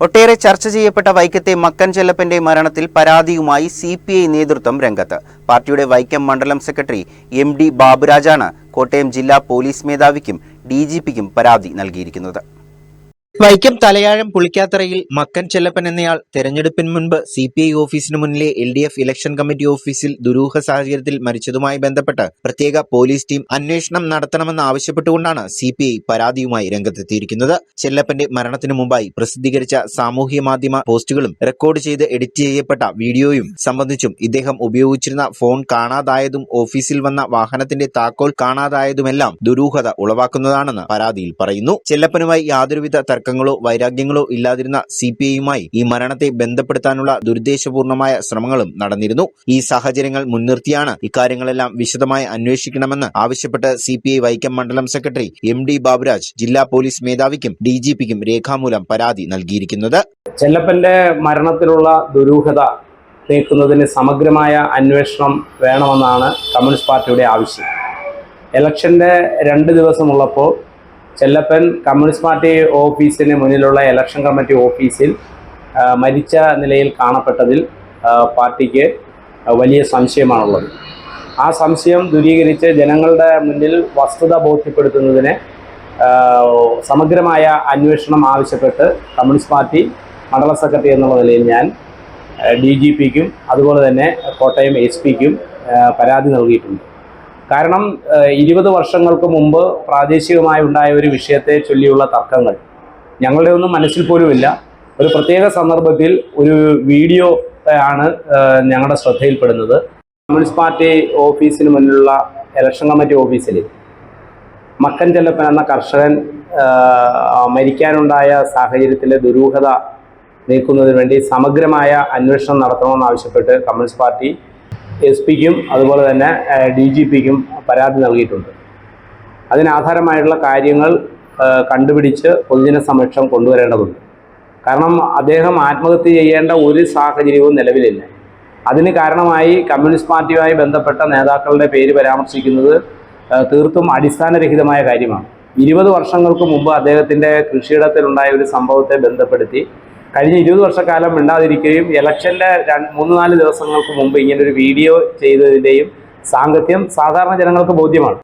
ഒട്ടേറെ ചർച്ച ചെയ്യപ്പെട്ട വൈക്കത്തെ മക്കൻ ചെല്ലപ്പന്റെ മരണത്തിൽ പരാതിയുമായി CPI നേതൃത്വം രംഗത്ത്. പാർട്ടിയുടെ വൈക്കം മണ്ഡലം സെക്രട്ടറി MD ബാബുരാജാണ് കോട്ടയം ജില്ലാ പോലീസ് മേധാവിക്കും DGPക്കും പരാതി നൽകിയിരിക്കുന്നത്. വൈക്കം തലയാഴം പുളിക്കാത്തറയിൽ മക്കൻ ചെല്ലപ്പൻ എന്നയാൾ തെരഞ്ഞെടുപ്പിന് മുൻപ് CPI ഓഫീസിന് മുന്നിലെ LDF ഇലക്ഷൻ കമ്മിറ്റി ഓഫീസിൽ ദുരൂഹ സാഹചര്യത്തിൽ മരിച്ചതുമായി ബന്ധപ്പെട്ട് പ്രത്യേക പോലീസ് ടീം അന്വേഷണം നടത്തണമെന്ന് ആവശ്യപ്പെട്ടുകൊണ്ടാണ് CPI പരാതിയുമായി രംഗത്തെത്തിയിരിക്കുന്നത്. ചെല്ലപ്പന്റെ മരണത്തിനു മുമ്പായി പ്രസിദ്ധീകരിച്ച സാമൂഹ്യ മാധ്യമ പോസ്റ്റുകളും റെക്കോർഡ് ചെയ്ത് എഡിറ്റ് ചെയ്യപ്പെട്ട വീഡിയോയും സംബന്ധിച്ചും ഇദ്ദേഹം ഉപയോഗിച്ചിരുന്ന ഫോൺ കാണാതായതും ഓഫീസിൽ വന്ന വാഹനത്തിന്റെ താക്കോൽ കാണാതായതുമെല്ലാം ദുരൂഹത ഉളവാക്കുന്നതാണെന്ന് പരാതിയിൽ പറയുന്നു. ചെല്ലപ്പനുമായി യാതൊരുവിധ തർക്കങ്ങളോ വൈരാഗ്യങ്ങളോ ഇല്ലാതിരുന്ന CPIയുമായി ഈ മരണത്തെ ബന്ധപ്പെടുത്താനുള്ള ദുരുദ്ദേശപൂർണമായ ശ്രമങ്ങളും നടന്നിരുന്നു. ഈ സാഹചര്യങ്ങൾ മുൻനിർത്തിയാണ് ഇക്കാര്യങ്ങളെല്ലാം വിശദമായി അന്വേഷിക്കണമെന്ന് ആവശ്യപ്പെട്ട് CPI വൈക്കം മണ്ഡലം സെക്രട്ടറി MD ബാബുരാജ് ജില്ലാ പോലീസ് മേധാവിക്കും DGPക്കും രേഖാമൂലം പരാതി നൽകിയിരിക്കുന്നത്. ചെല്ലപ്പന്റെ മരണത്തിലുള്ള ദുരൂഹത നീക്കുന്നതിന് സമഗ്രമായ അന്വേഷണം വേണമെന്നാണ് കമ്മ്യൂണിസ്റ്റ് പാർട്ടിയുടെ ആവശ്യം. ഇലക്ഷന്റെ 2 ദിവസമുള്ളപ്പോൾ ചെല്ലപ്പൻ കമ്മ്യൂണിസ്റ്റ് പാർട്ടി ഓഫീസിന് മുന്നിലുള്ള ഇലക്ഷൻ കമ്മിറ്റി ഓഫീസിൽ മരിച്ച നിലയിൽ കാണപ്പെട്ടതിൽ പാർട്ടിക്ക് വലിയ സംശയമാണുള്ളത്. ആ സംശയം ദൂരീകരിച്ച് ജനങ്ങളുടെ മുന്നിൽ വസ്തുത ബോധ്യപ്പെടുത്തുന്നതിന് സമഗ്രമായ അന്വേഷണം ആവശ്യപ്പെട്ട് കമ്മ്യൂണിസ്റ്റ് പാർട്ടി മണ്ഡല സെക്രട്ടറി എന്നുള്ള നിലയിൽ ഞാൻ DGPക്കും അതുപോലെ തന്നെ കോട്ടയം SPക്കും പരാതി നൽകിയിട്ടുണ്ട്. കാരണം 20 വർഷങ്ങൾക്ക് മുമ്പ് പ്രാദേശികമായി ഉണ്ടായ ഒരു വിഷയത്തെ ചൊല്ലിയുള്ള തർക്കങ്ങൾ ഞങ്ങളുടെ ഒന്നും മനസ്സിൽ പോലുമില്ല. ഒരു പ്രത്യേക സന്ദർഭത്തിൽ ഒരു വീഡിയോ ആണ് ഞങ്ങളുടെ ശ്രദ്ധയിൽപ്പെടുന്നത്. കമ്മ്യൂണിസ്റ്റ് പാർട്ടി ഓഫീസിന് മുന്നിലുള്ള ഇലക്ഷൻ കമ്മിറ്റി ഓഫീസിൽ മക്കൻ ചെല്ലപ്പൻ എന്ന കർഷകൻ മരിക്കാനുണ്ടായ സാഹചര്യത്തിലെ ദുരൂഹത നീക്കുന്നതിന് വേണ്ടി സമഗ്രമായ അന്വേഷണം നടത്തണമെന്നാവശ്യപ്പെട്ട് കമ്മ്യൂണിസ്റ്റ് പാർട്ടി SPക്കും അതുപോലെ തന്നെ DGPക്കും പരാതി നൽകിയിട്ടുണ്ട്. അതിനാധാരമായിട്ടുള്ള കാര്യങ്ങൾ കണ്ടുപിടിച്ച് പൊതുജന സമക്ഷം കൊണ്ടുവരേണ്ടതുണ്ട്. കാരണം അദ്ദേഹം ആത്മഹത്യ ചെയ്യേണ്ട ഒരു സാഹചര്യവും നിലവിലില്ല. അതിന് കാരണമായി കമ്മ്യൂണിസ്റ്റ് പാർട്ടിയുമായി ബന്ധപ്പെട്ട നേതാക്കളുടെ പേര് പരാമർശിക്കുന്നത് തീർത്തും അടിസ്ഥാനരഹിതമായ കാര്യമാണ്. 20 വർഷങ്ങൾക്ക് മുമ്പ് അദ്ദേഹത്തിൻ്റെ കൃഷിയിടത്തിലുണ്ടായ ഒരു സംഭവത്തെ ബന്ധപ്പെടുത്തി കഴിഞ്ഞ 20 വർഷക്കാലം മിണ്ടാതിരിക്കുകയും ഇലക്ഷൻ്റെ 3-4 ദിവസങ്ങൾക്ക് മുമ്പ് ഇങ്ങനൊരു വീഡിയോ ചെയ്തതിൻ്റെയും സാങ്കത്യം സാധാരണ ജനങ്ങൾക്ക് ബോധ്യമാണ്.